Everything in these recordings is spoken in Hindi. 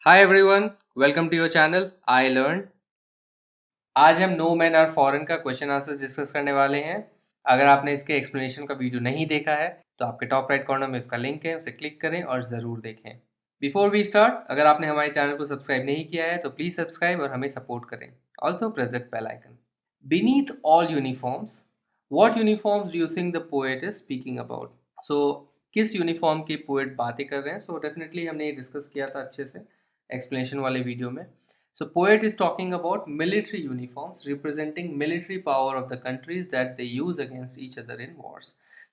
Hi everyone, welcome to your channel I learn. आज हम नो मैन आर फॉरेन का क्वेश्चन आंसर डिस्कस करने वाले हैं। अगर आपने इसके एक्सप्लेनेशन का वीडियो नहीं देखा है तो आपके टॉप राइट कॉर्नर में उसका लिंक है, उसे क्लिक करें और ज़रूर देखें। बिफोर वी स्टार्ट, अगर आपने हमारे चैनल को सब्सक्राइब नहीं किया है तो प्लीज़ सब्सक्राइब और हमें सपोर्ट करें। Also press that bell icon. Beneath all uniforms, what uniforms do you think the poet is speaking about? So किस यूनिफॉर्म की पोएट बातें कर रहे हैं? सो डेफिनेटली हमने ये डिस्कस किया था अच्छे से एक्सप्लेनेशन वाले वीडियो में। So poet is talking about military uniforms representing military power of the countries that they use against each other in wars.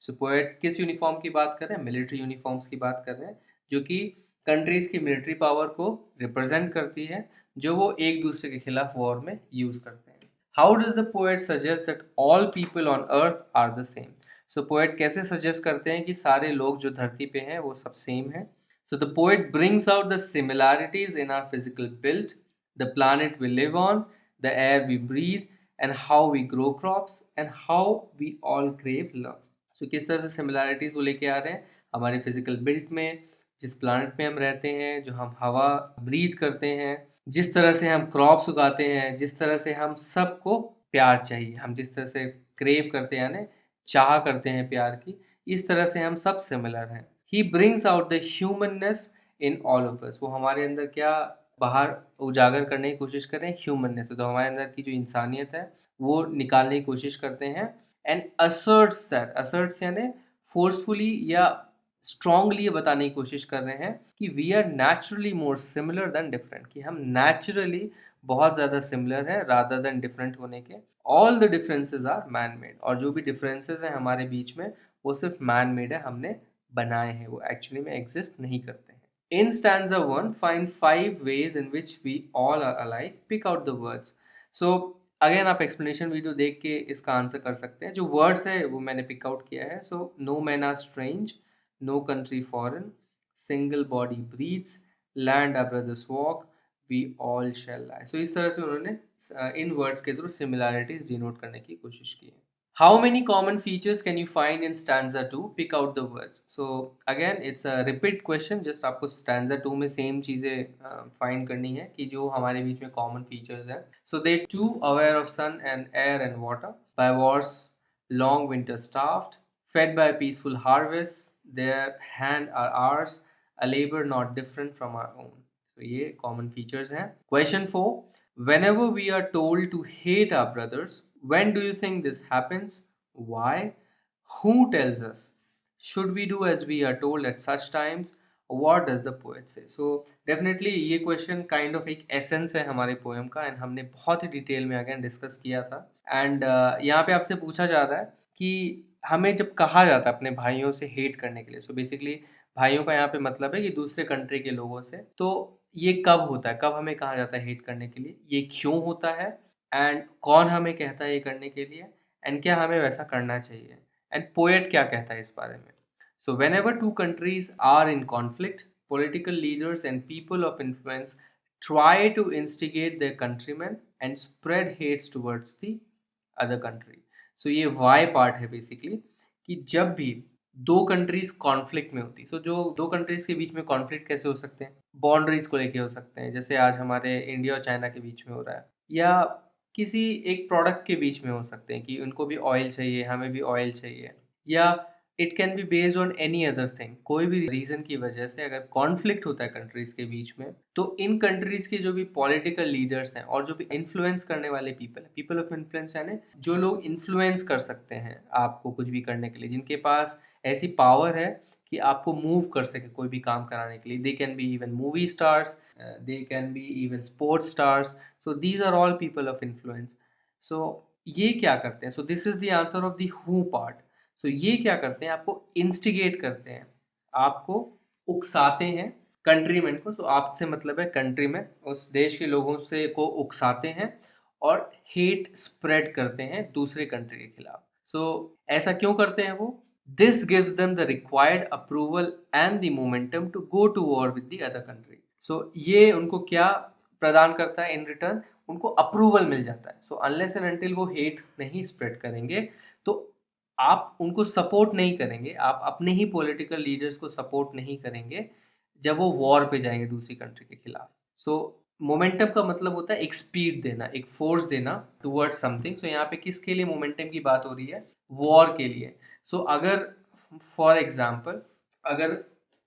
So poet किस यूनिफॉर्म की बात कर रहे हैं? मिलिट्री यूनिफॉर्म्स की बात कर रहे हैं, जो कि कंट्रीज की मिलिट्री पावर को रिप्रेजेंट करती है, जो वो एक दूसरे के खिलाफ वॉर में यूज करते हैं। How does the poet suggest that all people on earth are the same? So poet कैसे सजेस्ट करते हैं कि सारे लोग जो धरती पे हैं वो सब सेम है? So the poet brings out the similarities in our physical build, the planet we live on, the air we breathe, and how we grow crops, and how we all crave love. So किस तरह से similarities वो लेके आ रहे हैं हमारे physical build में, जिस planet में हम रहते हैं, जो हम हवा breathe करते हैं, जिस तरह से हम crops उगाते हैं, जिस तरह से हम सबको प्यार चाहिए, हम जिस तरह से crave करते हैं यानी चाह करते हैं प्यार की, इस तरह से हम सब similar हैं। He brings out the humanness in all of us. वो हमारे अंदर क्या बाहर उजागर करने की कोशिश कर रहे हैं? ह्यूमननेस। तो हमारे अंदर की जो इंसानियत है वो निकालने की कोशिश करते हैं। एंड असर्ट्स दैट, असर्ट्स यानी फोर्सफुली या स्ट्रांगली ये बताने की कोशिश कर रहे हैं कि we are naturally more similar than different, कि हम नेचुरली बहुत ज़्यादा सिमिलर है रादर देन डिफरेंट होने के। All the differences are man made, और जो भी डिफरेंसेस हैं हमारे बीच में वो सिर्फ मैन मेड है, हमने बनाए हैं, वो एक्चुअली में एग्जिस्ट नहीं करते हैं। In stanza 1, find 5 ways in which we all are alike. Pick out the words. So again आप एक्सप्लेनेशन वीडियो देख के इसका आंसर कर सकते हैं। जो वर्ड्स है वो मैंने पिक आउट किया है। So no man are strange, no country foreign, single body breathes, land our brothers walk, we all shall lie. So इस तरह से उन्होंने इन वर्ड्स के थ्रू सिमिलैरिटीज डिनोट करने की कोशिश की है। How many common features can you find in stanza 2? Pick out the words. So again it's a repeat question, just आपको stanza 2 में same चीज़ें find करनी है कि जो हमारे बीच में common features हैं. So they too aware of sun and air and water, by wars long winter starved, fed by peaceful harvests, their hand are ours, a labor not different from our own. So ये common features हैं. Question 4. Whenever we are told to hate our brothers, when do you think this happens? Why? Who tells us? Should we do as we are told at such times? What does the poet say? So definitely ये question kind of एक essence है हमारे poem का, and हमने बहुत ही डिटेल में अगेन डिस्कस किया था। एंड यहाँ पे आपसे पूछा जा रहा है कि हमें जब कहा जाता है अपने भाइयों से हेट करने के लिए, सो बेसिकली भाइयों का यहाँ पे मतलब है कि दूसरे कंट्री के लोगों से, तो ये कब होता है, कब हमें कहा जाता है हेट करने के लिए, ये क्यों होता है, एंड कौन हमें कहता है ये करने के लिए, एंड क्या हमें वैसा करना चाहिए, एंड पोएट क्या कहता है इस बारे में। So whenever two countries are in conflict, political leaders and people of influence try to instigate their countrymen and spread hates towards the other country. So ये why part है basically, कि जब भी दो कंट्रीज कॉन्फ्लिक्ट में होती, सो जो दो कंट्रीज के बीच में कॉन्फ्लिक्ट कैसे हो सकते हैं, बाउंड्रीज को लेके हो सकते हैं, जैसे आज हमारे इंडिया और चाइना के बीच में हो रहा है, या किसी एक प्रोडक्ट के बीच में हो सकते हैं कि उनको भी ऑयल चाहिए, हमें भी ऑयल चाहिए, या it can be based on any other thing. कोई भी रीजन की वजह से अगर कॉन्फ्लिक्ट होता है कंट्रीज के बीच में, तो इन कंट्रीज के जो भी पॉलिटिकल लीडर्स हैं और जो भी इन्फ्लुएंस करने वाले पीपल हैं, पीपल ऑफ इन्फ्लुएंस यानी जो लोग इन्फ्लुएंस कर सकते हैं आपको कुछ भी करने के लिए, जिनके पास ऐसी पावर है कि आपको मूव कर सके कोई भी काम कराने के लिए, they can be even movie stars, they can be even sports stars, so these are all people of influence. So ये क्या करते हैं? So this is the answer of the who part. So ये क्या करते हैं? आपको इंस्टिगेट करते हैं, आपको उकसाते हैं कंट्रीमैन को। सो आपसे मतलब है कंट्रीमैन, उस देश के लोगों से को उकसाते हैं और हेट स्प्रेड करते हैं दूसरे कंट्री के खिलाफ। सो ऐसा क्यों करते हैं वो? This gives them the required approval and the momentum to go to war with the other country. So ये उनको क्या प्रदान करता है इन रिटर्न? उनको अप्रूवल मिल जाता है। सो अनलेस एंड अनटिल वो हेट नहीं स्प्रेड करेंगे तो आप उनको सपोर्ट नहीं करेंगे, आप अपने ही पॉलिटिकल लीडर्स को सपोर्ट नहीं करेंगे जब वो वॉर पे जाएंगे दूसरी कंट्री के खिलाफ। सो मोमेंटम का मतलब होता है एक स्पीड देना, एक फोर्स देना टुवर्ड्स समथिंग। सो यहाँ पे किसके लिए मोमेंटम की बात हो रही है? वॉर के लिए। सो अगर फॉर एग्जांपल अगर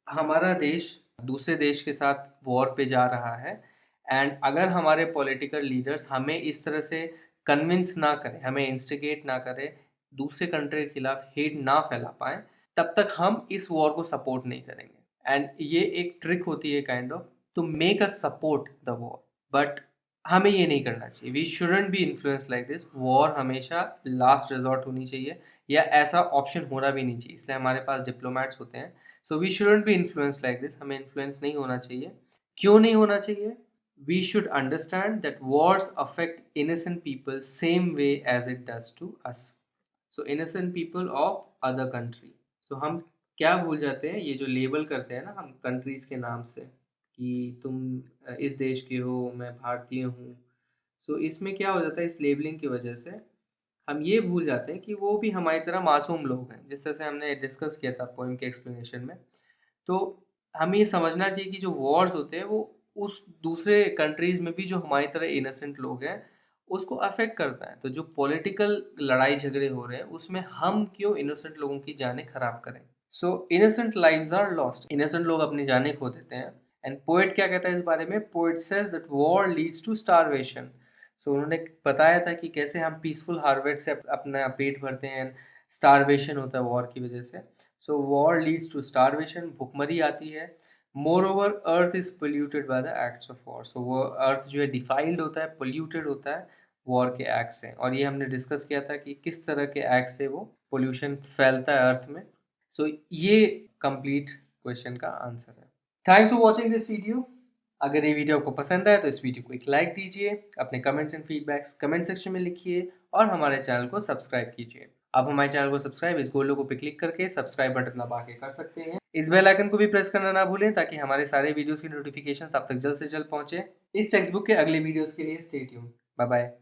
हमारा देश दूसरे देश के साथ वॉर पे जा रहा है एंड अगर हमारे पॉलिटिकल लीडर्स हमें इस तरह से कन्विंस ना करें, हमें इंस्टिगेट ना करें, दूसरे कंट्री के खिलाफ हेट ना फैला पाए, तब तक हम इस वॉर को सपोर्ट नहीं करेंगे। एंड ये एक ट्रिक होती है kind of to make us support the war, but हमें ये नहीं करना चाहिए। We shouldn't be influence like this. War हमेशा लास्ट रिजॉर्ट होनी चाहिए, या ऐसा ऑप्शन होना भी नहीं चाहिए, इसलिए हमारे पास डिप्लोमेट्स होते हैं। So we shouldn't be influence like this, हमें इन्फ्लुएंस नहीं होना चाहिए। क्यों नहीं होना चाहिए? We should understand that wars affect innocent people same way as it does to us. So innocent people of other country. So हम क्या भूल जाते हैं, ये जो लेबल करते हैं ना हम कंट्रीज के नाम से कि तुम इस देश के हो, मैं भारतीय हूँ। सो इसमें क्या हो जाता है, इस लेबलिंग की वजह से हम ये भूल जाते हैं कि वो भी हमारी तरह मासूम लोग हैं, जिस तरह से हमने डिस्कस किया था पोइम के एक्सप्लेनेशन में। तो हमें ये समझना चाहिए कि जो वॉर्स होते हैं वो उस दूसरे कंट्रीज में भी जो हमारी तरह इनोसेंट लोग हैं उसको अफेक्ट करता है। तो जो पॉलिटिकल लड़ाई झगड़े हो रहे हैं उसमें हम क्यों इनोसेंट लोगों की जानें खराब करें? So innocent lives are lost, innocent लोग अपनी जानें खो देते हैं। एंड पोएट क्या कहता है इस बारे में? Poet says that war leads to starvation. So उन्होंने बताया था कि कैसे हम पीसफुल हार्वेस्ट से अपना पेट भरते हैं, स्टारवेशन होता है वॉर की वजह से। So war leads to starvation, भुखमरी आती है। Moreover earth is polluted by the acts of war. So वो अर्थ जो है डिफाइल्ड होता है, पोल्यूटेड होता है वॉर के एक्ट से। और ये हमने डिस्कस किया था कि किस तरह के एक्ट से वो पोल्यूशन फैलता है अर्थ में। सो ये कंप्लीट क्वेश्चन का आंसर है। Thanks for watching this video. अगर ये वीडियो आपको पसंद आए तो इस वीडियो को एक लाइक दीजिए, अपने comments and feedbacks comment section में लिखिए और हमारे चैनल को सब्सक्राइब कीजिए। आप हमारे चैनल को सब्सक्राइब इस गोल लोगो पे क्लिक करके सब्सक्राइब बटन दबा के कर सकते हैं। इस बेल आइकन को भी प्रेस करना ना भूलें ताकि हमारे सारे वीडियोस की नोटिफिकेशन तब तक जल्द से जल्द पहुंचे। इस टेक्स्ट बुक के अगले वीडियोस के लिए स्टे ट्यून्ड। Bye bye.